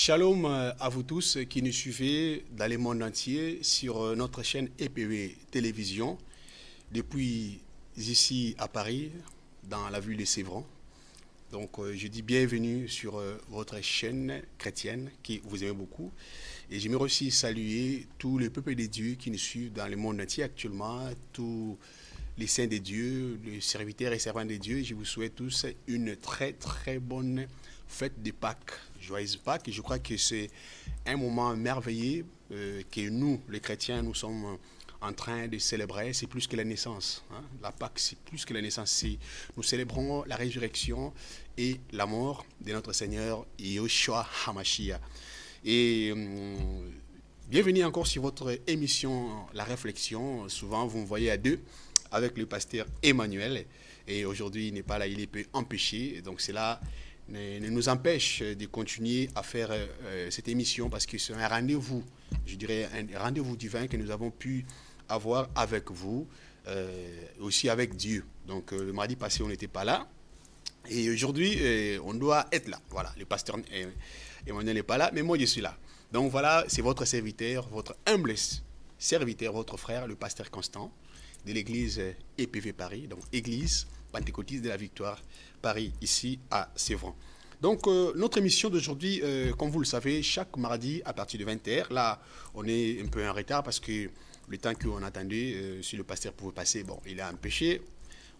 Shalom à vous tous qui nous suivez dans le monde entier sur notre chaîne EPV Télévision, depuis ici à Paris, dans la ville de Sévran. Donc je dis bienvenue sur votre chaîne chrétienne qui vous aime beaucoup. Et j'aimerais aussi saluer tous les peuples de Dieu qui nous suivent dans le monde entier actuellement, tous les saints de Dieu, les serviteurs et servants de Dieu. Je vous souhaite tous une très bonne fête de Pâques. Joyeuse Pâques. Et je crois que c'est un moment merveilleux que nous, les chrétiens, nous sommes en train de célébrer. C'est plus que la naissance. Hein. La Pâques, c'est plus que la naissance. Nous célébrons la résurrection et la mort de notre Seigneur Yeshua HaMashiach. Et bienvenue encore sur votre émission La Réflexion. Souvent, vous me voyez à deux avec le pasteur Emmanuel. Et aujourd'hui, il n'est pas là, il est peu empêché. Donc, c'est là ne nous empêche de continuer à faire cette émission parce que c'est un rendez-vous, je dirais un rendez-vous divin que nous avons pu avoir avec vous, aussi avec Dieu. Donc le mardi passé, on n'était pas là et aujourd'hui, on doit être là. Voilà, le pasteur Emmanuel n'est pas là, mais moi je suis là. Donc voilà, c'est votre serviteur, votre humble serviteur, votre frère, le pasteur Constant de l'église EPV Paris, donc église pentecôtiste de la Victoire Paris, ici à Sévran. Donc, notre émission d'aujourd'hui, comme vous le savez, chaque mardi à partir de 20h, là, on est un peu en retard parce que le temps qu'on attendait, si le pasteur pouvait passer, bon, il a empêché,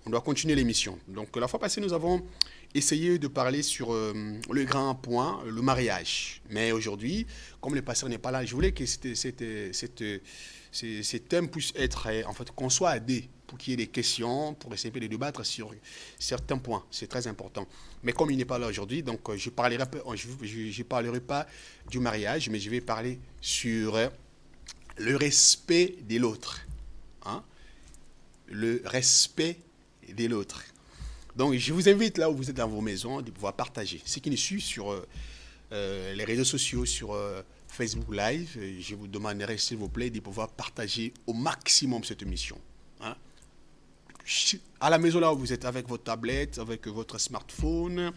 on doit continuer l'émission. Donc, la fois passée, nous avons essayé de parler sur le grand point, le mariage. Mais aujourd'hui, comme le pasteur n'est pas là, je voulais que ces thèmes puissent être, en fait, qu'on soit à deux, pour qu'il y ait des questions, pour essayer de débattre sur certains points. C'est très important. Mais comme il n'est pas là aujourd'hui, donc je ne parlerai pas du mariage, mais je vais parler sur le respect de l'autre. Hein? Le respect de l'autre. Donc, je vous invite là où vous êtes dans vos maisons de pouvoir partager. Ce qui nous suit sur les réseaux sociaux, sur Facebook Live, je vous demanderai, s'il vous plaît, de pouvoir partager au maximum cette émission. Hein? À la maison là où vous êtes avec votre tablette, avec votre smartphone,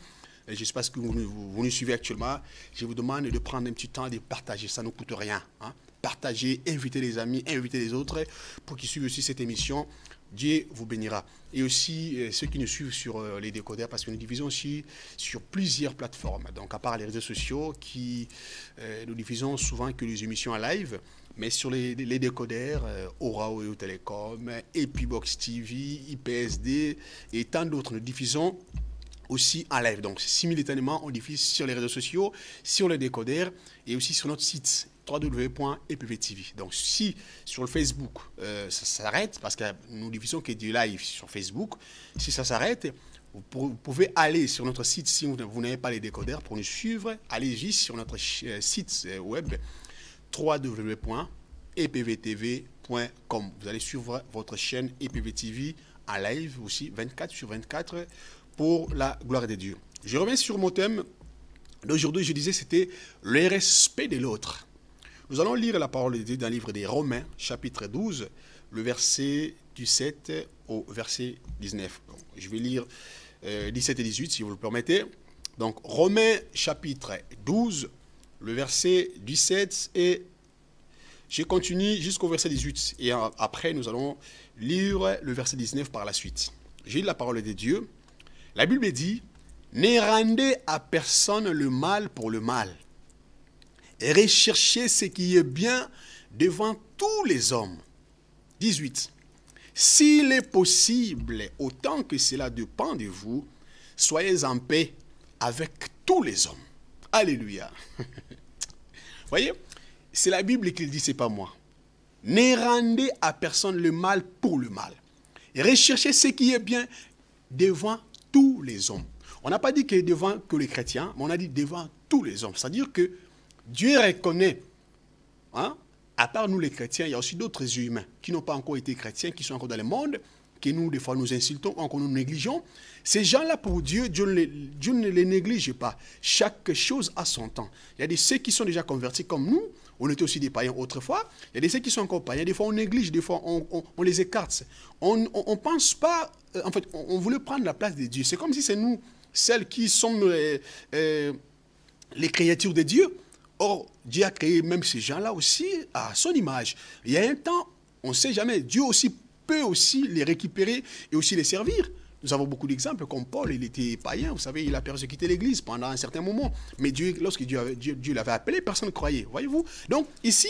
j'espère que vous nous suivez actuellement, je vous demande de prendre un petit temps de partager, ça ne coûte rien. Hein? Partagez, invitez les amis, invitez les autres pour qu'ils suivent aussi cette émission. Dieu vous bénira. Et aussi ceux qui nous suivent sur les décodeurs, parce que nous diffusons aussi sur plusieurs plateformes. Donc à part les réseaux sociaux, nous diffusons souvent que les émissions en live, mais sur les décodeurs, Orao Télécom, Epibox TV, IPSD et tant d'autres, nous diffusons aussi en live. Donc simultanément, on diffuse sur les réseaux sociaux, sur les décodeurs et aussi sur notre site www.epvtv. Donc si sur le Facebook ça s'arrête, parce que nous diffusons que du live sur Facebook, si ça s'arrête, vous pouvez aller sur notre site si vous n'avez pas les décodeurs pour nous suivre. Allez-y sur notre site web www.epvtv.com. Vous allez suivre votre chaîne EPVTV en live aussi 24/24 pour la gloire de Dieu. Je reviens sur mon thème d'aujourd'hui. Je disais c'était le respect de l'autre. Nous allons lire la parole de Dieu dans le livre des Romains, chapitre 12, le verset 17 au verset 19. Donc, je vais lire 17 et 18 si vous le permettez. Donc, Romains, chapitre 12, le verset 17 et je continue jusqu'au verset 18. Et après, nous allons lire le verset 19 par la suite. J'ai lu la parole de Dieu. La Bible dit, « Ne rendez à personne le mal pour le mal. Et recherchez ce qui est bien devant tous les hommes. » 18. « S'il est possible, autant que cela dépend de vous, soyez en paix avec tous les hommes. » Alléluia. Voyez, c'est la Bible qui le dit, c'est pas moi. Ne rendez à personne le mal pour le mal. Et recherchez ce qui est bien devant tous les hommes. On n'a pas dit que devant que les chrétiens, mais on a dit devant tous les hommes. C'est-à-dire que Dieu reconnaît, hein, à part nous les chrétiens, il y a aussi d'autres humains qui n'ont pas encore été chrétiens, qui sont encore dans le monde, que nous, des fois, nous insultons, encore nous négligeons. Ces gens-là, pour Dieu, Dieu ne les néglige pas. Chaque chose a son temps. Il y a des ceux qui sont déjà convertis comme nous. On était aussi des païens autrefois. Il y a des ceux qui sont encore païens. Des fois, on néglige, des fois, on les écarte. On ne pense pas... en fait, on voulait prendre la place de Dieu. C'est comme si c'est nous, celles qui sommes les créatures de Dieu. Or, Dieu a créé même ces gens-là aussi à son image. Il y a un temps, on ne sait jamais, Dieu aussi peut aussi les récupérer et aussi les servir. Nous avons beaucoup d'exemples, comme Paul, il était païen, vous savez, il a persécuté l'Église pendant un certain moment. Mais Dieu, lorsque Dieu l'avait appelé, personne ne croyait, voyez-vous. Donc, ici,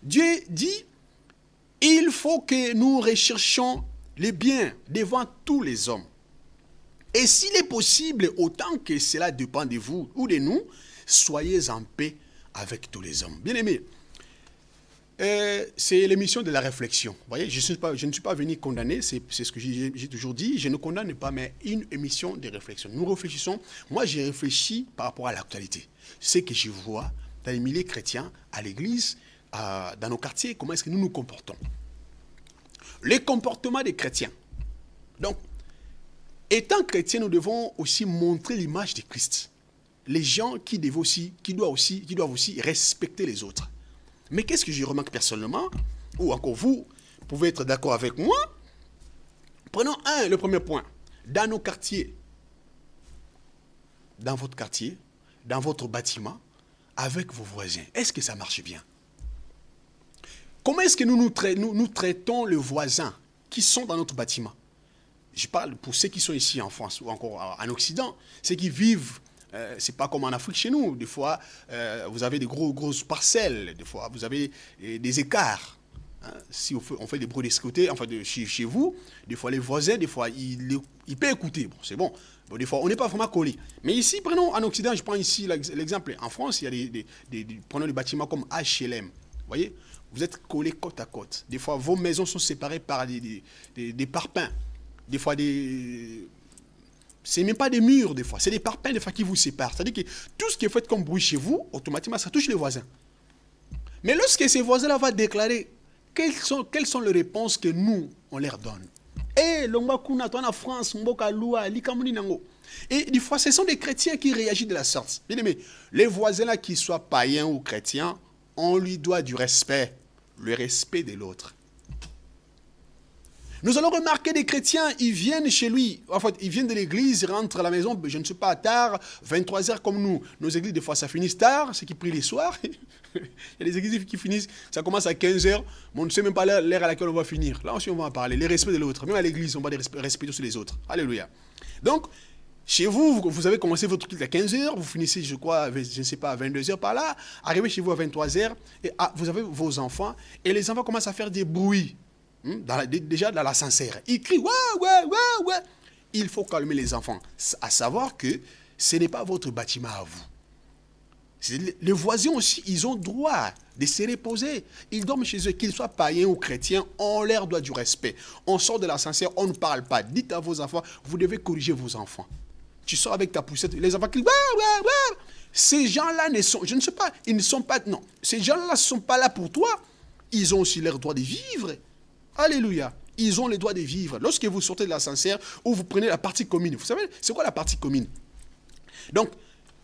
Dieu dit, il faut que nous recherchions les biens devant tous les hommes. Et s'il est possible, autant que cela dépend de vous ou de nous, soyez en paix avec tous les hommes. Bien aimés, c'est l'émission de la réflexion. Vous voyez, je ne suis pas venu condamner, c'est ce que j'ai toujours dit, je ne condamne pas, mais une émission de réflexion. Nous réfléchissons, moi j'ai réfléchi par rapport à l'actualité. Ce que je vois dans les milieux chrétiens, à l'église, dans nos quartiers, comment est-ce que nous nous comportons. Les comportements des chrétiens. Donc, étant chrétiens, nous devons aussi montrer l'image de Christ. Les gens qui doivent aussi respecter les autres. Mais qu'est-ce que je remarque personnellement, ou encore vous pouvez être d'accord avec moi? Prenons le premier point. Dans nos quartiers, dans votre quartier, dans votre bâtiment, avec vos voisins, est-ce que ça marche bien? Comment est-ce que nous traitons les voisins qui sont dans notre bâtiment? Je parle pour ceux qui sont ici en France ou encore en Occident, ceux qui vivent. C'est pas comme en Afrique chez nous. Des fois, vous avez des grosses parcelles. Des fois, vous avez des écarts. Hein. Si on fait des bruits de ce côté, enfin chez vous, des fois les voisins, des fois, ils peuvent écouter. Bon, c'est bon. Bon. Des fois, on n'est pas vraiment collés. Mais ici, prenons en Occident, je prends ici l'exemple. En France, il y a prenons des bâtiments comme HLM. Vous voyez, vous êtes collés côte à côte. Des fois, vos maisons sont séparées par des parpaings. Des fois, c'est même pas des murs des fois, c'est des parpaings des fois qui vous séparent. C'est-à-dire que tout ce qui est fait comme bruit chez vous, automatiquement ça touche les voisins. Mais lorsque ces voisins-là vont déclarer, quelles sont les réponses que nous, on leur donne? Eh, l'ongakuna, toi en France, mboka lua, likamuni nango. Et des fois, ce sont des chrétiens qui réagissent de la sorte. Bien aimé, les voisins-là, qu'ils soient païens ou chrétiens, on lui doit du respect, le respect de l'autre. Nous allons remarquer des chrétiens, ils viennent chez lui, en fait, ils viennent de l'église, ils rentrent à la maison, je ne sais pas, tard, 23h comme nous. Nos églises, des fois, ça finit tard, ceux qui prient les soirs. Il y a des églises qui finissent, ça commence à 15h, mais on ne sait même pas l'heure à laquelle on va finir. Là aussi, on va en parler, le respect de l'autre. Même à l'église, on va respecter aussi les autres. Alléluia. Donc, chez vous, vous avez commencé votre culte à 15h, vous finissez, je crois, je ne sais pas, à 22h par là, arrivez chez vous à 23h, et vous avez vos enfants, et les enfants commencent à faire des bruits. Déjà dans la sincère. Ils crient, ouais, ouais, ouais, ouais. Il faut calmer les enfants. À savoir que ce n'est pas votre bâtiment à vous. Les voisins aussi, ils ont droit de se reposer. Ils dorment chez eux, qu'ils soient païens ou chrétiens, on leur doit du respect. On sort de la sincère, on ne parle pas. Dites à vos enfants, vous devez corriger vos enfants. Tu sors avec ta poussette, les enfants crient, ouais, ouais, ouais. Ces gens-là ne sont, je ne sais pas, ils ne sont pas, non. Ces gens-là ne sont pas là pour toi. Ils ont aussi leur droit de vivre. Alléluia. Ils ont le droit de vivre. Lorsque vous sortez de la sincère ou vous prenez la partie commune. Vous savez, c'est quoi la partie commune? Donc,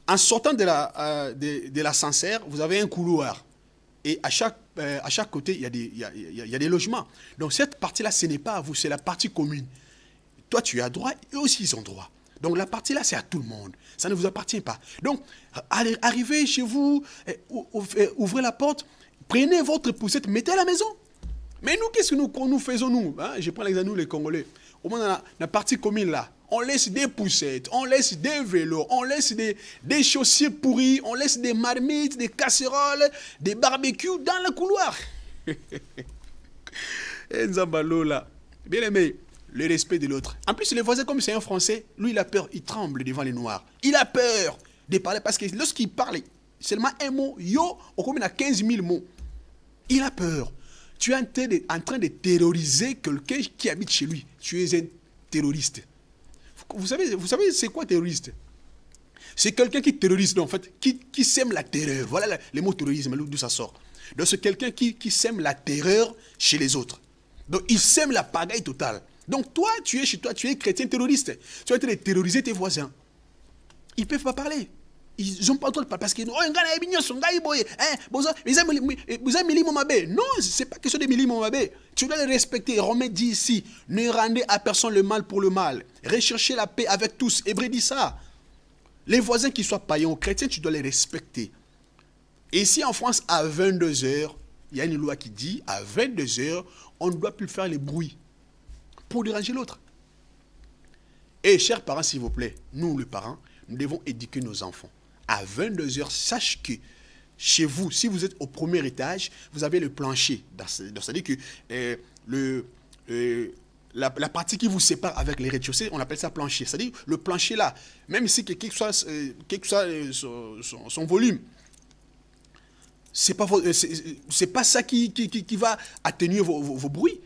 en sortant de la sincère, vous avez un couloir. Et à chaque côté, il y a des logements. Donc, cette partie-là, ce n'est pas à vous, c'est la partie commune. Toi, tu as droit, eux aussi, ils ont droit. Donc, la partie-là, c'est à tout le monde. Ça ne vous appartient pas. Donc, arrivez chez vous, ouvrez la porte, prenez votre poussette, mettez à la maison. Mais nous, qu'est-ce que nous faisons, nous hein? Je prends l'exemple, nous, les Congolais. Au moins, dans la partie commune, là, on laisse des poussettes, on laisse des vélos, on laisse des chaussures pourries, on laisse des marmites, des casseroles, des barbecues dans le couloir. Et Nzambalo, là. Bien aimé, le respect de l'autre. En plus, les voisins, comme c'est un Français, lui, il a peur, il tremble devant les Noirs. Il a peur de parler parce que lorsqu'il parle, seulement un mot, yo, on combien à 15 000 mots. Il a peur. Tu es en train de terroriser quelqu'un qui habite chez lui. Tu es un terroriste. Vous savez c'est quoi terroriste? C'est quelqu'un qui terrorise, en fait, qui sème la terreur. Voilà le mot terrorisme, d'où ça sort. Donc c'est quelqu'un qui sème la terreur chez les autres. Donc il sème la pagaille totale. Donc toi, tu es chez toi, tu es chrétien terroriste. Tu es en train de terroriser tes voisins. Ils ne peuvent pas parler. Ils n'ont pas le droit de parler parce que non, c'est pas question de milimo mabe. Tu dois les respecter. Romain dit ici, ne rendez à personne le mal pour le mal. Recherchez la paix avec tous. Hébreu dit ça. Les voisins qui soient païens ou chrétiens, tu dois les respecter. Et ici en France, à 22 heures, il y a une loi qui dit, à 22 heures, on ne doit plus faire les bruits pour déranger l'autre. Et chers parents, s'il vous plaît, nous les parents, nous devons éduquer nos enfants. À 22 heures, sache que chez vous, si vous êtes au premier étage, vous avez le plancher. C'est-à-dire que la partie qui vous sépare avec les rez-de-chaussée, on appelle ça plancher. C'est-à-dire le plancher là, même si quel que soit son volume, c'est pas ça qui va atténuer vos bruits.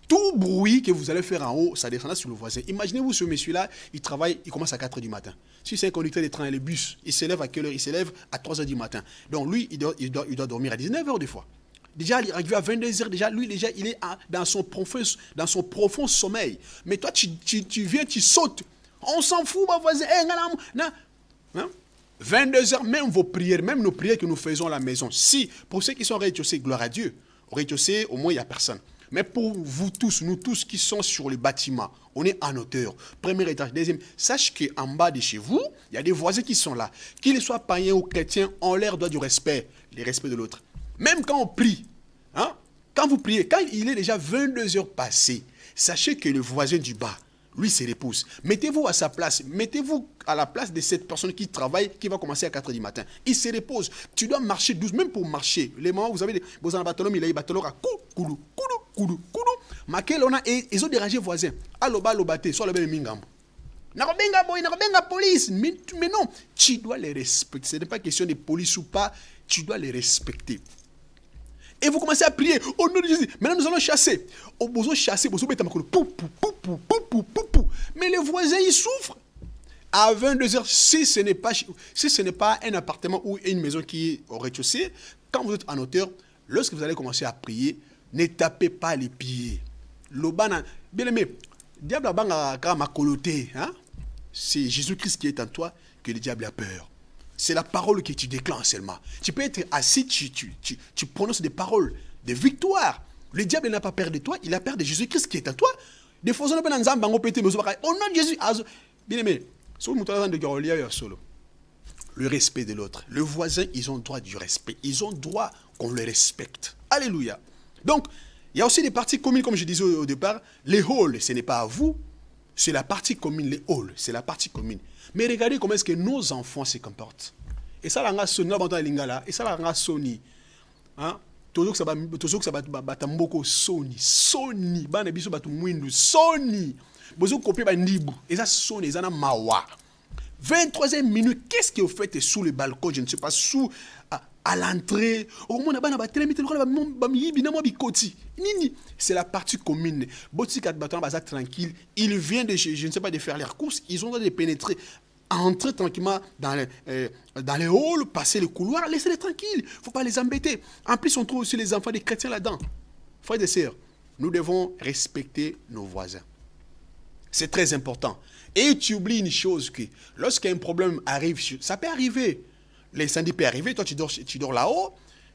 Tout bruit que vous allez faire en haut, ça descendra sur le voisin. Imaginez-vous ce monsieur-là, il travaille, il commence à 4 h du matin. Si c'est un conducteur de train et les bus, il s'élève à quelle heure? Il s'élève à 3 h du matin. Donc lui, il doit dormir à 19 h des fois. Déjà, il arrive à 22 h, déjà, lui, déjà, il est dans son profond sommeil. Mais toi, tu viens, tu sautes. On s'en fout, mon voisin. 22 h, même vos prières, même nos prières que nous faisons à la maison. Si, pour ceux qui sont au rez-de-chaussée, gloire à Dieu. Au rez-de-chaussée, au moins, il n'y a personne. Mais pour vous tous, nous tous qui sommes sur le bâtiment, on est en hauteur. Premier étage, deuxième. Sache qu'en bas de chez vous, il y a des voisins qui sont là. Qu'ils soient païens ou chrétiens, on leur doit du respect. Le respect de l'autre. Même quand on prie, hein, quand vous priez, quand il est déjà 22 heures passées, sachez que le voisin du bas, lui, c'est l'épouse. Mettez-vous à sa place. Mettez-vous à la place de cette personne qui travaille, qui va commencer à 4 h du matin. Il se repose. Tu dois marcher doucement, même pour marcher. Les moments où vous avez des... Vous avez un bâtiment, il y a un bâtiment à koudou. Maquel, on a... Ils ont dérangé voisin. Aloba, lobate, soit le même mingambo. Narobenga boy, narobenga police. Mais non, tu dois les respecter. Ce n'est pas question de police ou pas. Tu dois les respecter. Et vous commencez à prier au nom de Jésus. Maintenant, nous allons chasser. Au besoin chasser, mais les voisins, ils souffrent. À 22 h, si ce n'est pas un appartement ou une maison qui est au rez-de-chaussée, quand vous êtes en hauteur, lorsque vous allez commencer à prier, ne tapez pas les pieds. L'obana, bien aimé, diable a ma coloté, hein? C'est Jésus-Christ qui est en toi que le diable a peur. C'est la parole que tu déclenches seulement. Tu peux être assis, tu prononces des paroles de victoire. Le diable n'a pas peur de toi, il a peur de Jésus-Christ qui est en toi. Des fois, on a besoin de au nom de Jésus. Bien aimé, le respect de l'autre. Le voisin, ils ont droit du respect. Ils ont droit qu'on les respecte. Alléluia. Donc, il y a aussi des parties communes, comme je disais au départ. Les halls, ce n'est pas à vous. C'est la partie commune, les halls, c'est la partie commune. Mais regardez comment est-ce que nos enfants se comportent. Et ça, là, Sony, et ça, là, Sony. Hein? Toujours que ça batamboko Sony. Sony. Bana biso batu mwindu. Sony. Bozo copier bandibu. Et ça, Sony, ça na mawa. 23e minute, qu'est-ce que vous faites sous le balcon? Je ne sais pas, sous, à l'entrée. Au moins, c'est la partie commune. Tranquille. Il vient de, je ne sais pas, de faire leurs courses. Ils ont droit de pénétrer, entrer tranquillement dans les halls, passer les couloirs, laissez-les tranquilles. Il ne faut pas les embêter. En plus, on trouve aussi les enfants des chrétiens là-dedans. Frères et sœurs, nous devons respecter nos voisins. C'est très important. Et tu oublies une chose, que lorsqu'un problème arrive, ça peut arriver. L'incendie peut arriver, toi tu dors là-haut,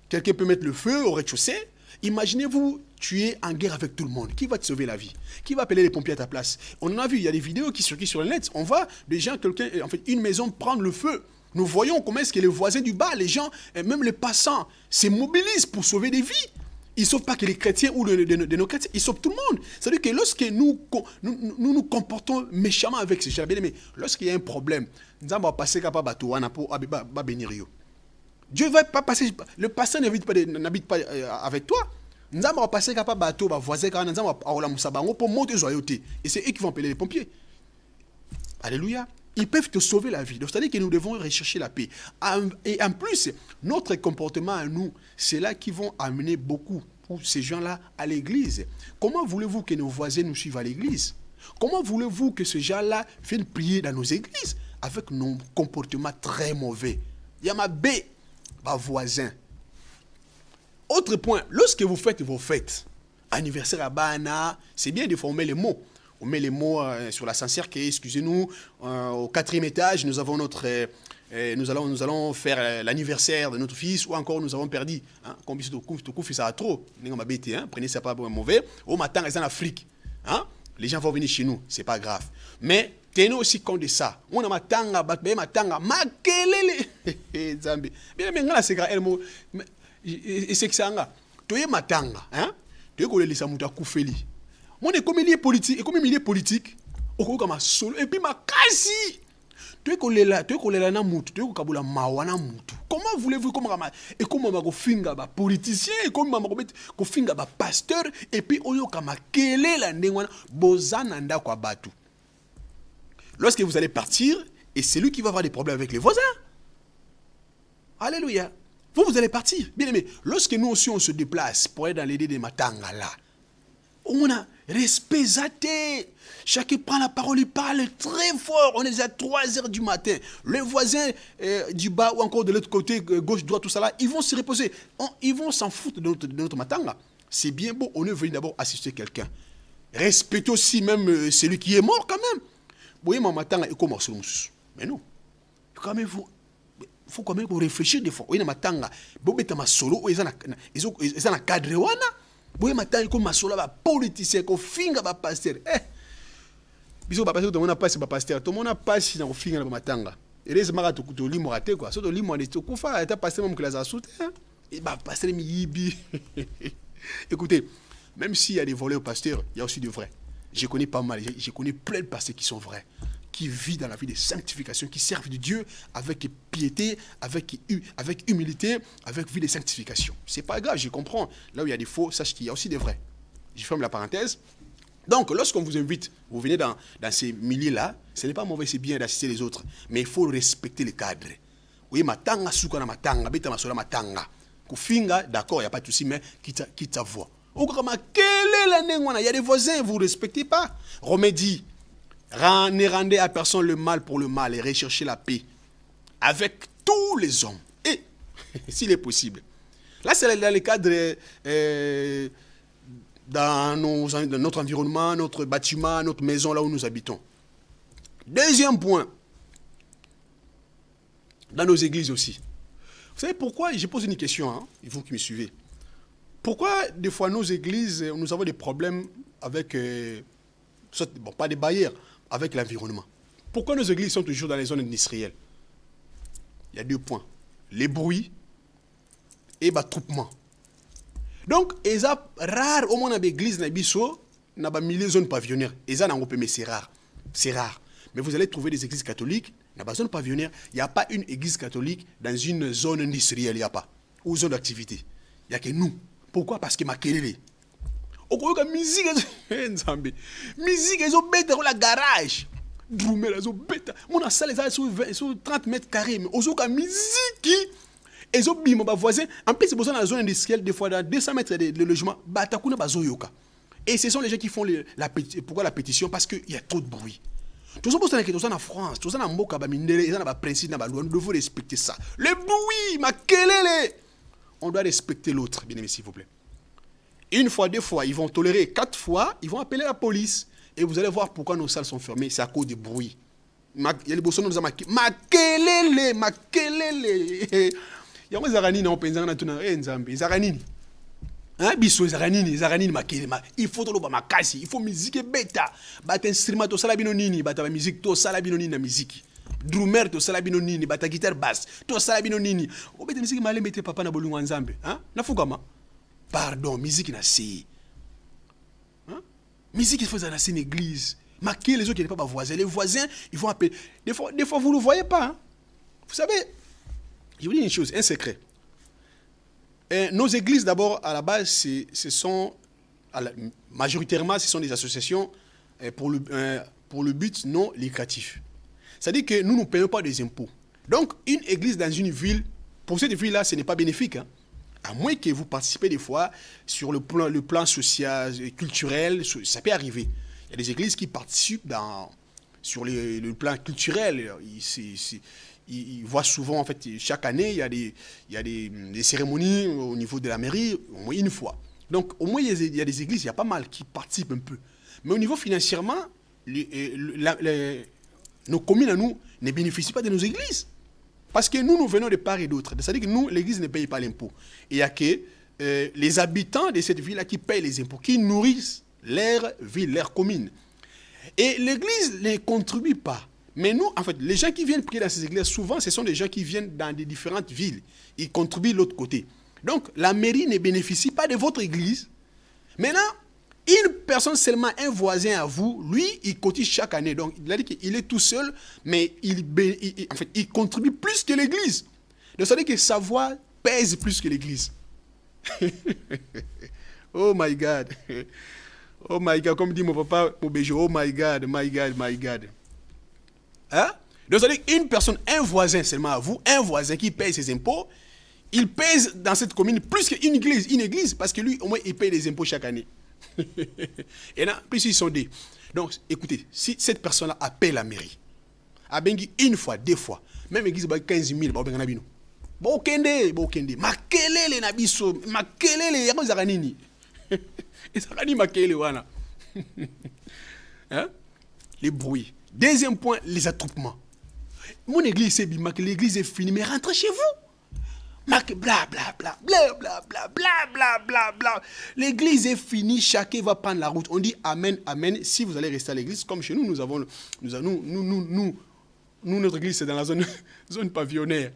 quelqu'un peut mettre le feu au rez-de-chaussée. Imaginez-vous, tu es en guerre avec tout le monde. Qui va te sauver la vie? Qui va appeler les pompiers à ta place? On en a vu, il y a des vidéos qui circulent sur le net. On voit des gens, en fait, une maison prendre le feu. Nous voyons comment est-ce que les voisins du bas, les gens, et même les passants, se mobilisent pour sauver des vies. Ils ne sauvent pas que les chrétiens ou de nos chrétiens, ils sauvent tout le monde. C'est-à-dire que lorsque nous comportons méchamment avec ces gens, mais lorsqu'il y a un problème, nous allons passer par bateau, Dieu ne va pas passer, le pasteur n'habite pas avec toi. Nous allons passer par bateau, voisin, pour monter joyauté. Et c'est eux qui vont appeler les pompiers. Alléluia. Ils peuvent te sauver la vie. Donc, c'est-à-dire que nous devons rechercher la paix. Et en plus, notre comportement à nous, c'est là qui vont amener beaucoup pour ces gens-là à l'église. Comment voulez-vous que nos voisins nous suivent à l'église? Comment voulez-vous que ces gens-là viennent prier dans nos églises avec nos comportements très mauvais? Il y a ma B, ma voisin. Autre point, lorsque vous faites vos fêtes, anniversaire à Bana, c'est bien de former les mots. On met les mots sur l'ascenseur qui est, excusez-nous, au 4e étage, nous avons notre, nous allons faire l'anniversaire de notre fils, ou encore nous avons perdu. Hein, combien de coups ça a trop? Prenez ça pas mauvais. Au matin, ils sont en Afrique. Hein, les gens vont venir chez nous, c'est pas grave. Mais Tenez aussi compte de ça. On a matanga, matanga, makelele. Zambi. Bien, mais là, c'est grave. Et c'est que ça, tu es matanga, hein? Tu es comme les Samouta Koufeli. Mon est comme milieu politique, et comme milieu politique, au comme solo, et puis ma quasi. Tu es comme les na mutu, tu es comme kabula mawana mutu. Comment voulez-vous comme et comment ma finga ba politicien, et comment ma ko finga ba pasteur, et puis oyo kama kele la ndengwana bozana nda kwa batu. Lorsque vous allez partir, et c'est lui qui va avoir des problèmes avec les voisins. Alléluia. Vous allez partir. Bien aimé, lorsque nous aussi on se déplace pour aller dans l'idée de Matanga là, on a respect zaté. Chacun prend la parole, il parle très fort. On est à 3 h du matin. Les voisins du bas ou encore de l'autre côté, gauche, droite, tout ça là, ils vont se reposer. Ils vont s'en foutre de notre Matanga. C'est bien beau, on est venu d'abord assister quelqu'un. Respectez aussi même celui qui est mort quand même. Vous voyez, mon Matanga est comme mais non. Quand même, il faut quand même réfléchir des fois. Oui, na matanga, bobeta masolo, ils ont un cadre wana. Oui, matanga comme masolo ba politicien ko finga ba pasteur. Biso ba pasteur to mona passe ba pasteur, to mona passe na ko finga na matanga. Et les mara to limo raté quoi. So to limo ne to kufa ta pasteur même que la soute. Et ba pasteur mi yibi. Écoutez, même s'il y a des voleurs au pasteur, il y a aussi des vrais. Je connais pas mal, je connais plein de pasteurs qui sont vrais, qui vivent dans la vie de sanctification, qui servent de Dieu avec piété, avec humilité, avec vie de sanctification. C'est pas grave, je comprends. Là où il y a des faux, sache qu'il y a aussi des vrais. Je ferme la parenthèse. Donc, lorsqu'on vous invite, vous venez dans ces milieux-là, ce n'est pas mauvais, c'est bien d'assister les autres, mais il faut respecter le cadre. Oui, matanga, soukana matanga, beta masola matanga. Kufinga, d'accord, il n'y a pas de souci, mais qui ta voix. Il y a des voisins, vous ne respectez pas. Romains dit, ne rendez à personne le mal pour le mal et recherchez la paix avec tous les hommes. Et, s'il est possible. Là, c'est dans le cadre, dans notre environnement, notre bâtiment, notre maison, là où nous habitons. Deuxième point, dans nos églises aussi. Vous savez pourquoi? Je pose une question, hein, vous qui me suivez. Pourquoi, des fois, nos églises, nous avons des problèmes avec, bon, pas des barrières, avec l'environnement? Pourquoi nos églises sont toujours dans les zones industrielles? Il y a 2 points. Les bruits et l'attroupement. Donc, c'est rare, au moins dans l'église, dans les zones pavillonnaires. Mais c'est rare. C'est rare. Mais vous allez trouver des églises catholiques, dans la zone pavillonnaire, il n'y a pas une église catholique dans une zone industrielle, il n'y a pas. Ou zone d'activité. Il n'y a que nous. Pourquoi? Parce que ma kelele. Okoyoka musique ils ont bêta dans la garage. Drummer ils ont bêta. Mon salle sur 30 mètres carrés mais ozoka musique ils ont bim ba voisin en plus c'est besoin dans la zone industrielle des fois dans 200 mètres de logement batakuna bazoyoka. Et ce sont les gens qui font pourquoi la pétition? Parce qu'il y a trop de bruit. Tout ça en France, tout ça en Mboka ba mindele, ils ont ba principe na ba loi, nous devons respecter ça. Le bruit, ma kelele. On doit respecter l'autre, bien aimé, s'il vous plaît. 1 fois, 2 fois, ils vont tolérer. 4 fois, ils vont appeler la police. Et vous allez voir pourquoi nos salles sont fermées. C'est à cause du bruit. Il y a les bossons nous ont maquillé. Makelele. Il y a des zaranini en pensant à tout le monde. Zaranini. Hein, biso, zaranini, makelele. Il faut tout le monde makasi. Il faut musique bêta. Bat instrument, to salabino nini. Bat musique, to salabino nini na musique. Drummer to salabino nini, bata guitare basse, to salabino nini. O bete musique malé mete papa na bolungu nzambe, hein? Na fukama. Pardon, musique na si. Hein? Musique il faut dans une église. Marquer les autres qui n'est pas voisins. Les voisins, ils vont appeler. Des fois vous ne le voyez pas, hein? Vous savez, je vous dis une chose, un secret. Nos églises d'abord à la base majoritairement ce sont des associations pour le but non lucratif. C'est-à-dire que nous ne payons pas des impôts. Donc, une église dans une ville, pour cette ville-là, ce n'est pas bénéfique. Hein. À moins que vous participez des fois sur le plan social, culturel, ça peut arriver. Il y a des églises qui participent sur le plan culturel. Ils voient souvent, en fait, chaque année, il y a des cérémonies au niveau de la mairie, au moins 1 fois. Donc, au moins, il y a des églises, il y a pas mal qui participent un peu. Mais au niveau financièrement, nos communes à nous ne bénéficient pas de nos églises. Parce que nous venons de part et d'autre. C'est-à-dire que nous, l'église ne paye pas l'impôt. Et il n'y a que les habitants de cette ville-là qui payent les impôts, qui nourrissent leur ville, leur commune. Et l'église ne contribue pas. Mais nous, en fait, les gens qui viennent prier dans ces églises, souvent, ce sont des gens qui viennent dans des différentes villes. Ils contribuent de l'autre côté. Donc, la mairie ne bénéficie pas de votre église. Maintenant, une personne seulement, un voisin à vous, lui, il cotise chaque année. Donc, il a dit qu'il est tout seul, mais en fait, il contribue plus que l'église. Donc, ça veut dire que sa voix pèse plus que l'église. Oh my God. Oh my God. Comme dit mon papa, mon béjo, oh my God, my God, my God. Hein? Donc, ça veut dire qu'une personne, un voisin seulement à vous, un voisin qui paye ses impôts, il pèse dans cette commune plus qu'une église. Une église, parce que lui, au moins, il paye des impôts chaque année. Et là, puis ils sont des. Donc, écoutez, si cette personne-là appelle la mairie, a bengi une fois, deux fois, même église, 15 000, bon, makelele na biso, makelele yango ezaka nini? Ezaka nini makelele wana? Hein? Les bruits. Deuxième point, les attroupements. Mon église c'est bima, que l'église est finie, mais rentrez chez vous. Bla bla bla bla bla bla bla bla bla bla. L'église est finie, chacun va prendre la route. On dit amen, amen. Si vous allez rester à l'église, comme chez nous, notre église c'est dans la zone pavillonnaire.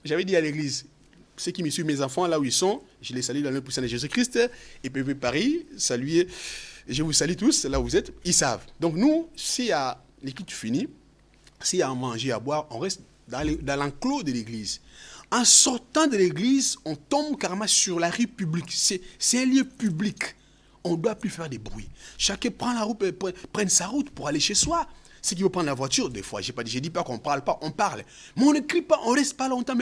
J'avais dit à l'église, ceux qui me suivent, mes enfants, là où ils sont, je les salue dans le puissant de Jésus-Christ. Et puis Paris, saluez, je vous salue tous, là où vous êtes, ils savent. Donc nous, s'il y a l'équipe finie, s'il y a à manger, à boire, on reste dans l'enclos de l'église. En sortant de l'église, on tombe carrément sur la rue publique. C'est un lieu public. On ne doit plus faire des bruits. Chacun prend la route, prenne sa route pour aller chez soi. Ceux qui veulent prendre la voiture, des fois, je ne dis pas qu'on ne parle pas, on parle. Mais on ne crie pas, on ne reste pas longtemps.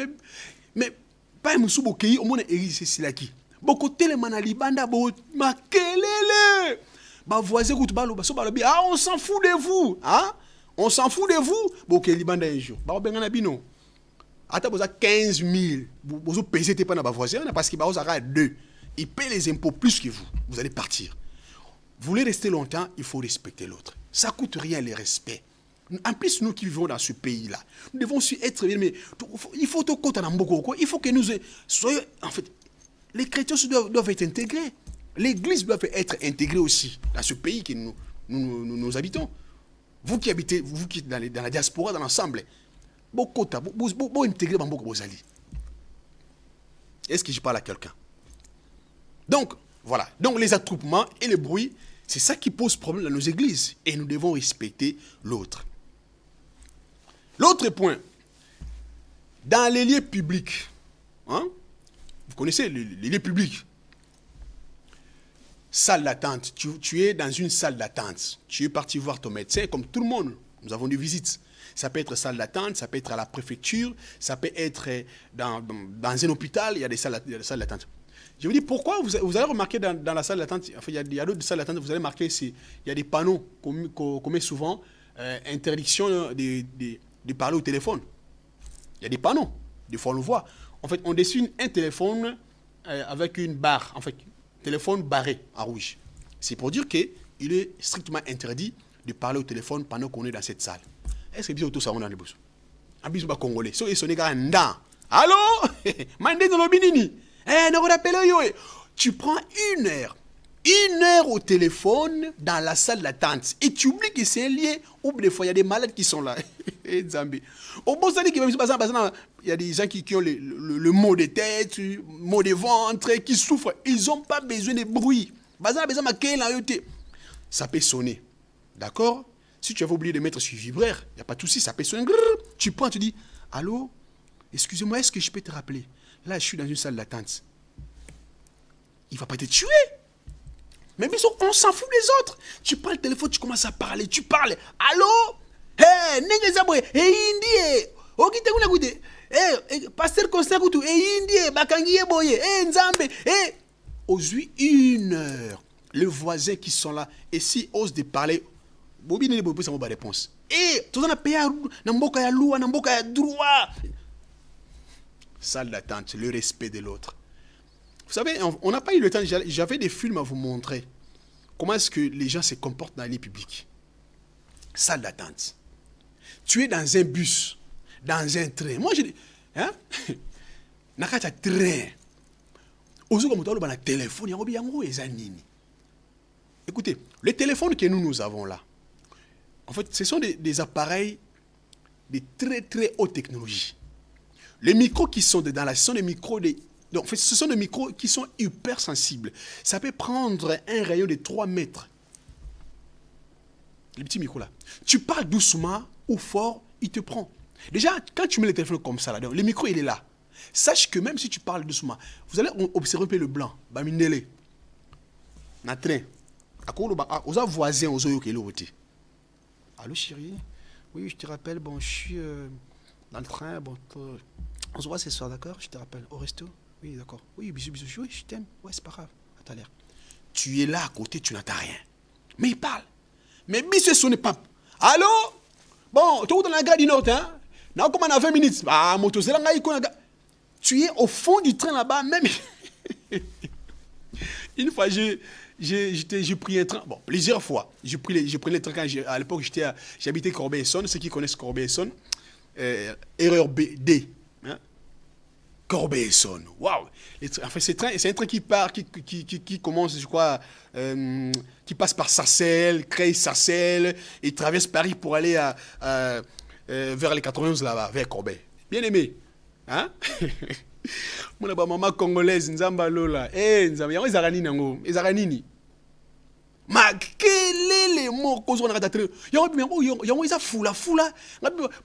Mais pas un moussou qui au monde est c'est là qui. Beaucoup de télémanali banda, ma kelele. Bah voisin route balo, ah on s'en fout de vous, hein? On s'en fout de vous. Beaucoup de banda un jour. Bah ben on a bino. Attends, vous avez 15 000. Vous payez pas dans vos voisins parce qu'il vous a deux. Il paye les impôts plus que vous. Vous allez partir. Vous voulez rester longtemps, il faut respecter l'autre. Ça ne coûte rien, le respect. En plus, nous qui vivons dans ce pays-là, nous devons être... Mais il faut il faut que nous soyons... En fait, les chrétiens doivent être intégrés. L'Église doit être intégrée aussi dans ce pays que nous habitons. Vous qui habitez, vous qui êtes dans la diaspora, dans l'ensemble, vous intégrez vos alliés. Est-ce que je parle à quelqu'un? Donc, voilà. Donc, les attroupements et le bruit, c'est ça qui pose problème dans nos églises. Et nous devons respecter l'autre. L'autre point, dans les lieux publics, hein, vous connaissez les lieux publics, salle d'attente, tu es dans une salle d'attente, tu es parti voir ton médecin comme tout le monde, nous avons des visites. Ça peut être salle d'attente, ça peut être à la préfecture, ça peut être dans un hôpital, il y a des salles d'attente. Je vous dis pourquoi vous allez remarquer dans la salle d'attente, enfin, il y a d'autres salles d'attente, vous allez remarquer, il y a des panneaux qu'on met souvent, interdiction de parler au téléphone. Il y a des panneaux, des fois on le voit. En fait, on dessine un téléphone avec une barre, en fait, téléphone barré en rouge. C'est pour dire qu'il est strictement interdit de parler au téléphone pendant qu'on est dans cette salle. Est-ce que vous avez tout ça dans les bouches? Un bisou congolais. So, ils sont ndan. Allô? Mandé dans le binini. Tu prends une heure au téléphone dans la salle d'attente et tu oublies que c'est un lieu où des fois il y a des malades qui sont là. Il y a des gens qui ont le maux de tête, le maux de ventre, qui souffrent. Ils n'ont pas besoin de bruit. Ça peut sonner. D'accord? Si tu avais oublié de mettre sur vibraire, il n'y a pas de souci, ça peut sonner. Tu prends, tu dis, allô? Excusez-moi, est-ce que je peux te rappeler? Là, je suis dans une salle d'attente. Il ne va pas te tuer. Mais on s'en fout des autres. Tu prends le téléphone, tu commences à parler, tu parles. Allô? Hé, Negezabwe, hé, Indie, Okite Gunagude, hé, Pasteur Constangutu, hé, Indie, Bakangiye Boye, hé, Nzambe, hé. Aujourd'hui, une heure, les voisins qui sont là, et s'ils osent de parler, Bobine ne peut pas avoir réponse. Hé, tout le monde a payé, Namboka ya loi, Namboka ya droit. Salle d'attente, le respect de l'autre. Vous savez, on n'a pas eu le temps, j'avais des films à vous montrer. Comment est-ce que les gens se comportent dans les publics. Salle d'attente. Tu es dans un bus, dans un train. Moi, je dis, hein? Nakata train. Téléphone, écoutez, le téléphone que nous avons là, En fait, ce sont des appareils de très très haute technologie. Les micros qui sont dedans là, ce sont des micros donc, en fait, ce sont des micros qui sont hyper sensibles. Ça peut prendre un rayon de 3 mètres. Les petits micros là. Tu parles doucement ou fort, il te prend. Déjà, quand tu mets le téléphone comme ça, là, le micro il est là. Sache que même si tu parles doucement, vous allez observer un peu le blanc. Baminele. Na train. Aux voisins, aux autres. Allô chérie? Oui, je te rappelle, bon, je suis dans le train, bon, on se voit ce soir, d'accord? Je te rappelle, au resto? Oui, d'accord. Oui, bisous, bisous, oui, je t'aime, ouais, c'est pas grave, à tout à l'heure. Tu es là à côté, tu n'entends rien. Mais il parle. Mais bisous, sonne pas. Allô? Bon, tu es dans la gare du Nord, hein? Non, comme on a 20 minutes. Ah, moto, c'est là, tu es au fond du train là-bas, même. Une fois, j'ai pris un train, bon, plusieurs fois. J'ai pris le train quand à l'époque, j'habitais Corbeil-Essonnes. Ceux qui connaissent Corbeil-Essonnes, erreur D. Hein? Corbeil-Essonnes, waouh! En fait, c'est un train qui part, qui commence, je crois, qui passe par Sarcelles, Creil-Sarcelles, et traverse Paris pour aller vers les 91 là-bas, vers Corbeil. Bien aimé. Hein? Mon maman congolaise, Nzamba Lola. Nzamba, y'a Zaranini nango. Zaranini. Ma quel mots qu'on a raté. Y'a isa fula.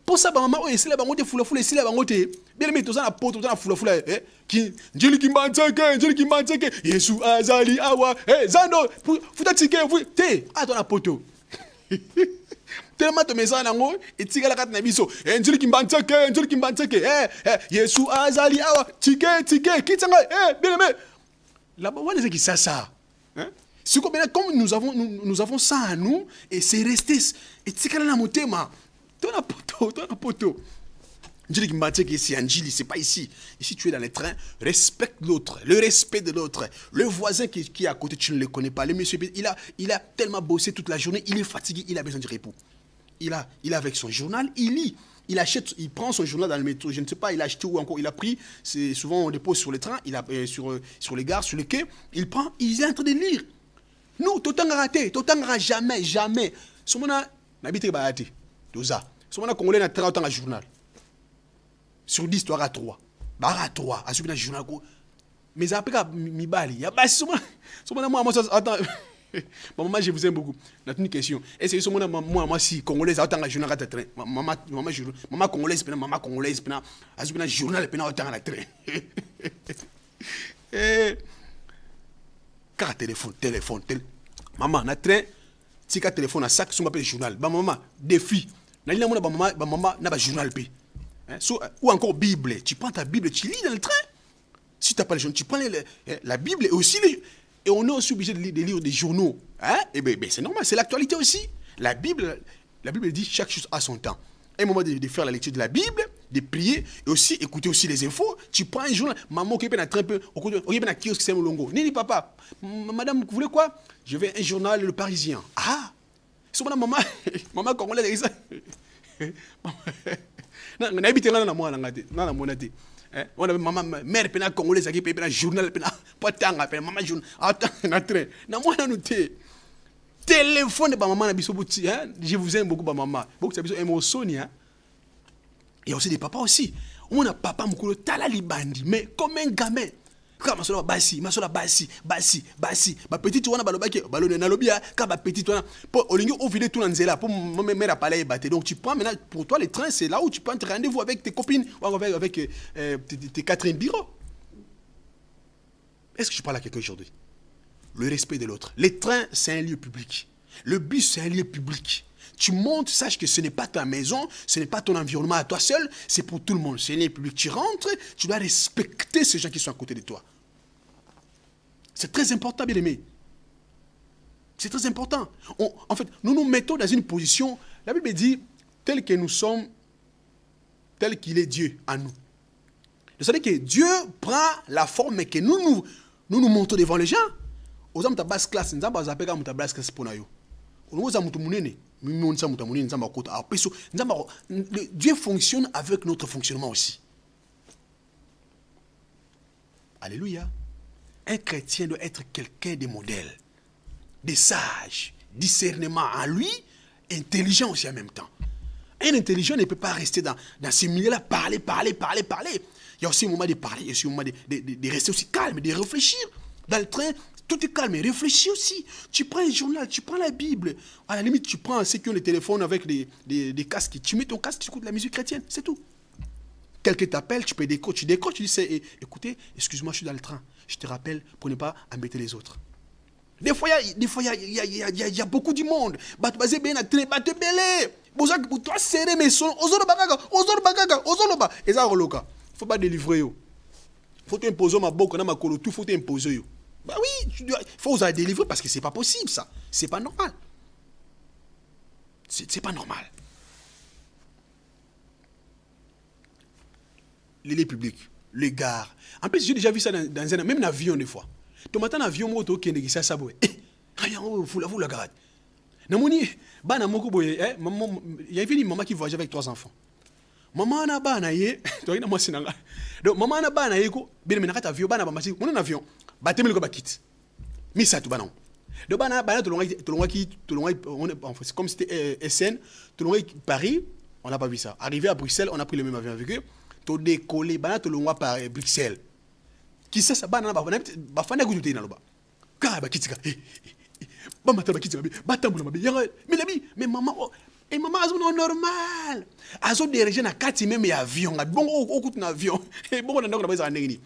Pour ça, maman, c'est là, bangote fula, c'est là, bangote. Bien aimé, tous en a pot, tous en a fula. Qui, Njeli Kimbantseke. Yesu Azali Awa. Zando, futa tike, te, à ton apoto. Tellement de message nango et tika la carte na biso njuli kimbantseke Yesu azali awa tike kitanga bien aimé là-bas on est qui ça hein c'est comme nous avons ça à nous et c'est resté et tika na motema ton poto njuli kimbantseke c'est Anjili, c'est pas ici tu es dans les trains, respecte l'autre, le respect de l'autre. Le voisin qui est à côté, tu ne le connais pas. Le monsieur, il a tellement bossé toute la journée, il est fatigué, il a besoin de repos. Il est avec son journal, il lit. Il prend son journal dans le métro, je ne sais pas, il a acheté ou encore il a pris. C'est souvent on dépose sur les trains, sur les gares, sur les quais. Il prend, il est en train de lire. Nous, t'autant raté, jamais. Ce moment n'habite pas à rater. Ce moment congolais n'a très autant un journal. Sur 10, tu auras 3. Bara 3. À celui-là, journal. Mais après, mi bali. Il y a pas ce moment, moi, attends. Maman, je vous aime beaucoup. On a une question. Est-ce que ce moment, moi, si, congolaise, autant un journal à train. Maman congolaise, à celui-là, journal, autant à train. Car téléphone. Maman, on a train. Si tu as téléphone à sac, on appelle journal. Maman, défi. Maman, n'a pas journal. Ou encore Bible. Tu prends ta Bible, tu lis dans le train. Si tu n'as pas le journal, tu prends la Bible et aussi et on est aussi obligé de lire des journaux. Hein? Et bien, c'est normal, c'est l'actualité aussi. La Bible dit chaque chose à son temps. À un moment de faire la lecture de la Bible, de prier et aussi écouter aussi les infos. Tu prends un journal. Maman, qui est un peu, qui est un kiosque, c'est mon longo. Nini papa, madame, vous voulez quoi? Je veux un journal Le Parisien. Ah, c'est mon maman congolaise. On habite là dans moi, dans mon athée. On a maman mère pena congolaise qui paye un journal pena pas tant appelle maman journal attends na train na moi na noté téléphone de maman na biso bouti hein je vous aime beaucoup maman beaucoup ça biso émotion hein et aussi des papas aussi on a papa mukolo tala libandi mais comme un gamin comme ça basi ba petit tu wana balobaki balone na lobia ka ba petit tu wana pour olingi ouvrir tout nzela pour mère à parler battre donc tu prends maintenant pour toi les trains c'est là où tu prends rendez-vous avec tes copines ou avec tes Catherine Biro. Est-ce que je parle à quelqu'un aujourd'hui? Le respect de l'autre. Les trains c'est un lieu public, le bus c'est un lieu public. Tu montes, sache que ce n'est pas ta maison, ce n'est pas ton environnement à toi seul, c'est pour tout le monde. C'est un lieu public. Tu rentres, tu dois respecter ces gens qui sont à côté de toi. C'est très important, bien aimé. C'est très important. En fait, nous nous mettons dans une position, la Bible dit, tel que nous sommes, tel qu'il est Dieu en nous. C'est-à-dire que Dieu prend la forme que nous montrons devant les gens. Aux hommes de basse classe, nous avons appelé comme ta basse classe pour nous. Nous avons Dieu fonctionne avec notre fonctionnement aussi. Alléluia. Un chrétien doit être quelqu'un de modèle, de sage, discernement en lui. intelligent aussi en même temps. Un intelligent ne peut pas rester dans ces milieux-là, parler. Il y a aussi un moment de parler, il y a aussi un moment de rester aussi calme, de réfléchir. Dans le train, tout est calme, réfléchis aussi. Tu prends un journal, tu prends la Bible. À la limite, tu prends ceux qui ont les téléphones avec des casques. Tu mets ton casque, tu écoutes la musique chrétienne, c'est tout. Quelqu'un t'appelle, tu peux décrocher. Tu décroches, tu dis, écoutez, excuse-moi, je suis dans le train. Je te rappelle pour ne pas embêter les autres. Des fois, il y a beaucoup de monde. Il ne faut pas délivrer. Il faut t'imposer ma boca, ma colo, tout faut t'imposer. Bah oui, il faut oser délivrer parce que c'est pas possible ça. C'est pas normal. C'est pas normal. Les publics, les gares. En plus, j'ai déjà vu ça dans même un avion des fois. Tu m'attends un avion, moto qui est ça boy. Vous la garde. Namoni, bana moko boy, il y a une maman qui voyage avec 3 enfants. Maman na bana ye, toi ina mwasi nanga. Donc maman na bana ye ko, bien mais nakata avion bana ba masi, mon avion. Ba temel ko ba kit. Mi ça tout bana. Donc bana to longa c'est comme c'était SN, to longa Paris, on n'a pas vu ça. Arrivé à Bruxelles, on a pris le même avion avec eux. To décoller bana to longa par Bruxelles. Qui ça bana ba fana ko tuté na loba. Ka ba kitika. Ba mata ba kitika ba tambula mabe. Mais maman et maman c'est normal. Azo diriger na kati même avion. Bon au coup na avion. Et bon na ndako na ba ndengini.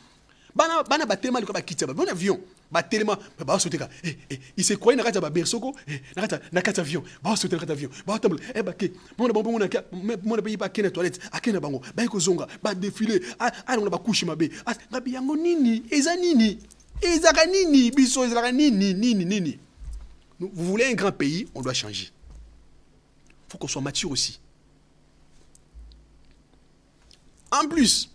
Bana ba tellement ko ba kitika ba bon avion. Ba tellement ba sauter ka. Il se croit na kati ba bersoko. Na kati avion. Ba sauter na kati avion. Ba tambula ba ke. Mon na ka mon na ba kena toilette. Akena bango. Ba ko zonga. Ba défiler. Na ba couche mabe. Ngabi yango nini? Eza nini? Ezaka nini? Biso ezaka nini? Vous voulez un grand pays, on doit changer. Il faut qu'on soit mature aussi. En plus,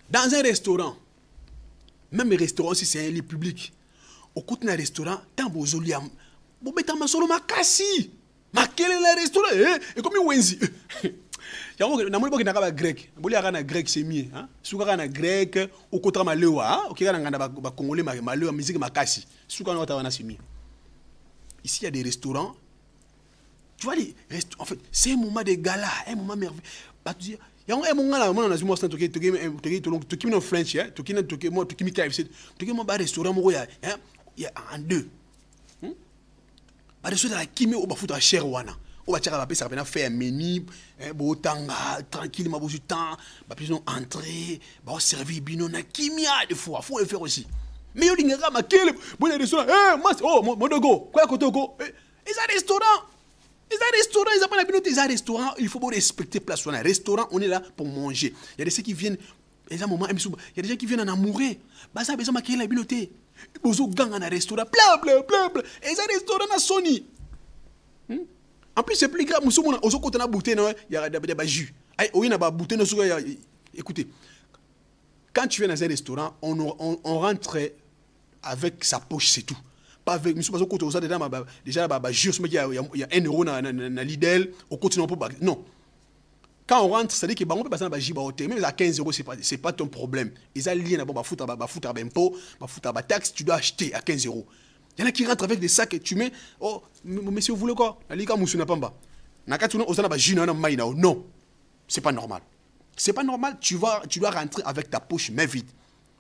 dans un restaurant, même un restaurant si c'est un lieu public, au côté d'un restaurant, tant que vous avez vous mettez ma solo makasi. Ma quel est le restaurant? Et comme wenzi. Ya ngo na moni boki na grec. Boli na grec c'est mieux, hein? Suka na grec au côté ma lewa, hein? OK na nganda ba congolais ma lewa musique makasi. Suka na tawana c'est mieux. Ici il y a des restaurants. Tu vois les restaurants en fait, c'est un moment de gala, un moment merveilleux. Ba tu dis ya ngo mon ngala mon na zimo stand toki no French, hein? Toki mi KFC. Toki mo ba restaurant mo ya, hein? Il y a en deux. Ba restaurant la kimi o ba futa cher wana. On va ça va faire un menu, beau tanga, tranquille, ma beau temps, bah plus non entrer, bah servir bino na kimia des fois, faut le faire aussi. Mais on dit ma quel bon restaurant, mon dogo, quoi côté go, ils ont un restaurant. Ils ont pas la binote, ils ont un restaurant, il faut bien respecter place on a restaurant, on est là pour manger. Il y a des gens qui viennent il y a des gens qui viennent en amoureux. Bah ça besoin maquiller la binote. Bozo gang en restaurant, bla. Ils ont un restaurant na Sony. En plus, c'est plus grave. Il y a des jus. Écoutez, quand tu viens dans un restaurant, on rentre avec sa poche, c'est tout. Pas avec. Déjà, il y a 1 euro dans Lidl. Non. Quand on rentre, ça dit que on peut passer dans le même à 15 euros, c'est pas ton problème. Ils ont lié à foutre à impôt, à taxe, tu dois acheter à 15 euros. Il y en a qui rentrent avec des sacs et tu mets, oh, monsieur, vous voulez quoi? Non, c'est pas normal. C'est pas normal, tu dois rentrer avec ta poche main vide.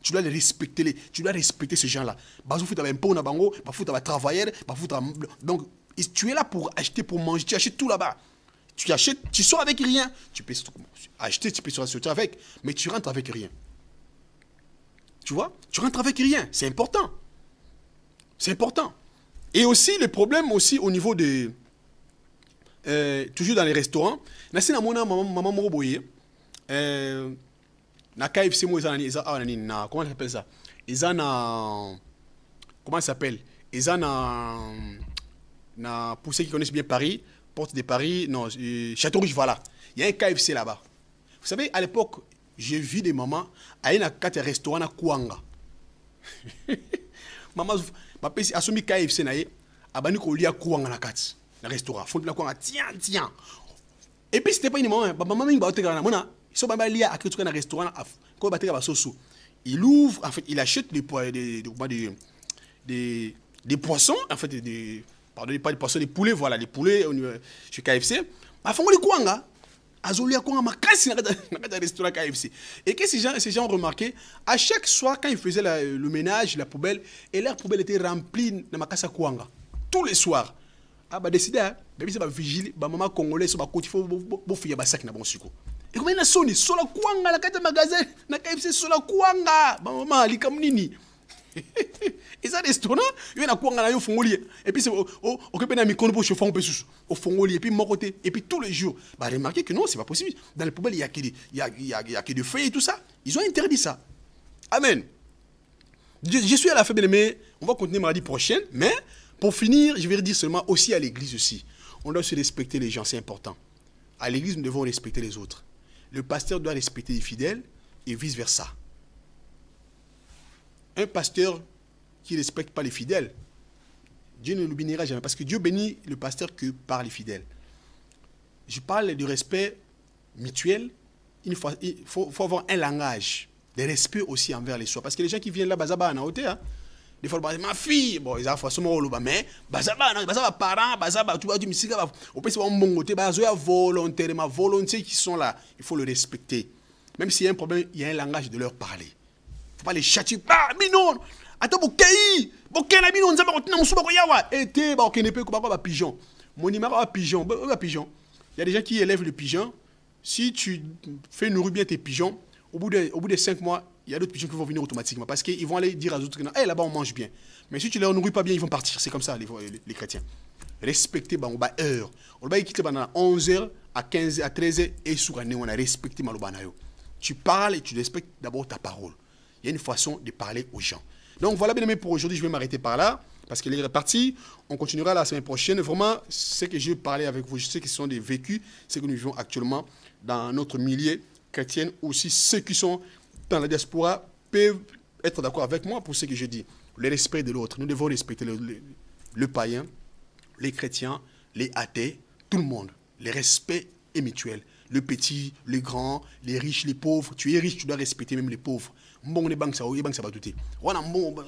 Tu dois les respecter, tu dois respecter ces gens-là. Donc, tu es là pour acheter, pour manger, tu achètes tout là-bas. Tu achètes, tu sors avec rien. Tu peux acheter, tu peux sortir avec, mais tu rentres avec rien. Tu vois? Tu rentres avec rien, c'est important. C'est important. Et aussi, le problème aussi au niveau de... toujours dans les restaurants, maman Moroboye, na KFC, comment ça s'appelle ça? Comment ça s'appelle? Pour ceux qui connaissent bien Paris, Porte de Paris, non, Château-Rouge, voilà. Il y a un KFC là-bas. Vous savez, à l'époque, j'ai vu des mamans à un restaurant à Kouanga. Maman, je suis KFC, abani ko lia Kouanga na kati na restaurant. Fond la Kouanga, tiens. Et puis c'était pas une maman, maman mingi ba oteka na mona, so ba lia akituka na restaurant ko ba teka ba soso. Il ouvre, en fait, il achète des poissons, en fait, pardon, pas des poissons, des poulets, voilà, les poulets chez KFC. À fond, les Kwanga, Azoli a Kwanga, ma casse, dans le restaurant KFC. Et que ces gens ont remarqué, à chaque soir, quand ils faisaient le ménage, la poubelle, et leur poubelle était remplie de ma casse à Kwanga. Tous les soirs. Ah, bah, décidé, hein, mais c'est pas vigile, bah, maman congolais, c'est pas côté, il faut faire un sac, n'a bon sucre. Et comment il a sonné, sur la Kwanga, la carte de magasin, na KFC, sur la Kwanga, bah, maman, li comme nini. Et ça, restaurant, il y a un coin au fongolier. Et puis, occupé d'un micro pour chauffer un peu au fongolier. Et puis, mon côté. Et puis, tous les jours. Bah, remarquez que non, c'est pas possible. Dans les poubelles, il y a que des feuilles et tout ça. Ils ont interdit ça. Amen. Je suis à la fin, mais on va continuer mardi prochain. Mais, pour finir, je vais dire seulement aussi à l'église aussi. On doit se respecter les gens, c'est important. À l'église, nous devons respecter les autres. Le pasteur doit respecter les fidèles et vice-versa. Un pasteur qui ne respecte pas les fidèles, Dieu ne le bénira jamais. Parce que Dieu bénit le pasteur que par les fidèles. Je parle de respect mutuel. Il faut avoir un langage de respect aussi envers les soins. Parce que les gens qui viennent là, bazaba na hauteur, des fois, ma fille, bon, ils ont fait mais bazaba parents, bazaba, tu vois, du misika, au pays, c'est un bon côté, bazoya volontairement, volontiers qui sont là. Il faut le respecter. Même s'il y a un problème, il y a un langage de leur parler. Faut pas les châtier. Ah, mais non! Attends, bokei! Bokei, na bino, nzamba, kotina, moussouba, koyawa! Ete, ba, okene pe, ba, pigeon. Mon numéro à pigeon. Pigeon. Il y a des gens qui élèvent le pigeon. Si tu fais nourrir bien tes pigeons, au bout de 5 mois, il y a d'autres pigeons qui vont venir automatiquement. Parce qu'ils vont aller dire à d'autres, hey, là-bas, on mange bien. Mais si tu ne les nourris pas bien, ils vont partir. C'est comme ça, les chrétiens. Respecter, bah, on va heure. On va quitter pendant 11h, à 15h, à 13h, et sur l'année, on a respecté Malobanayo. Tu parles et tu respectes d'abord ta parole. Il y a une façon de parler aux gens. Donc voilà, bien aimé, pour aujourd'hui, je vais m'arrêter par là, parce qu'il est reparti. On continuera la semaine prochaine. Vraiment, ce que je vais parler avec vous, je sais que ce sont des vécus, ce que nous vivons actuellement dans notre milieu chrétien. Aussi, ceux qui sont dans la diaspora peuvent être d'accord avec moi pour ce que je dis. Le respect de l'autre. Nous devons respecter le païen, les chrétiens, les athées, tout le monde. Le respect est mutuel. Le petit, le grand, les riches, les pauvres. Tu es riche, tu dois respecter même les pauvres. Mbongo ne bank ça va douter. Wana mbongo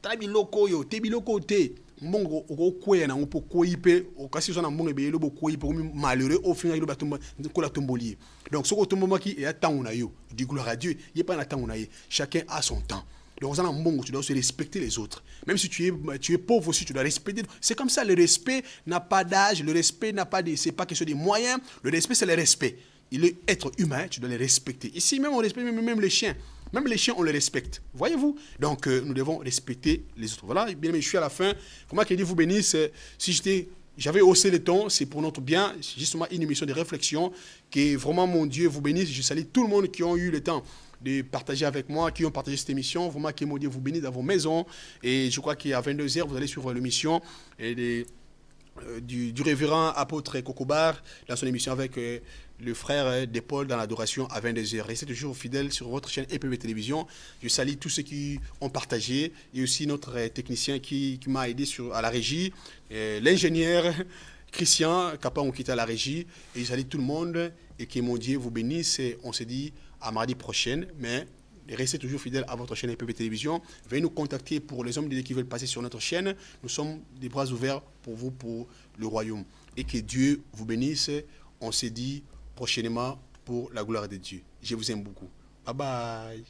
tala biloko yo te biloko te. Mbongo o kwea na ngopo koipe o kasi zo na mbongo be lobo koipe o malheureux au final il ba tomba ko la tombolier. Donc ce ko tomba ki e atangu na yo. Dis gloire à Dieu. Il y a pas na tangu na ye. Chacun a son temps. Donc dans mbongo tu dois aussi respecter les autres. Même si tu es pauvre aussi tu dois respecter. C'est comme ça, le respect n'a pas d'âge, le respect n'a pas de, c'est pas question des moyens, le respect c'est le respect. Il est être humain, tu dois les respecter. Ici même on respecte même les chiens. Même les chiens, on les respecte. Voyez-vous? Donc, nous devons respecter les autres. Voilà, bien aimé, je suis à la fin. Comment que Dieu vous bénisse. Si j'avais haussé le ton, c'est pour notre bien. C'est justement une émission de réflexion. Que vraiment, mon Dieu vous bénisse. Je salue tout le monde qui ont eu le temps de partager avec moi, qui ont partagé cette émission. Vraiment, que mon Dieu vous bénisse dans vos maisons. Et je crois qu'à 22h, vous allez suivre l'émission du révérend apôtre Kokobar dans son émission avec le frère d'Épaule dans l'adoration à 22h. Restez toujours fidèles sur votre chaîne EPV Télévision. Je salue tous ceux qui ont partagé et aussi notre technicien qui m'a aidé à la régie, l'ingénieur Christian Kappa on quitte à la régie et je salue tout le monde et que mon Dieu vous bénisse. Et on se dit à mardi prochain, mais restez toujours fidèles à votre chaîne EPV Télévision. Veuillez nous contacter pour les hommes de Dieu qui veulent passer sur notre chaîne. Nous sommes des bras ouverts pour vous, pour le royaume. Et que Dieu vous bénisse. On se dit prochainement pour la gloire de Dieu. Je vous aime beaucoup. Bye bye.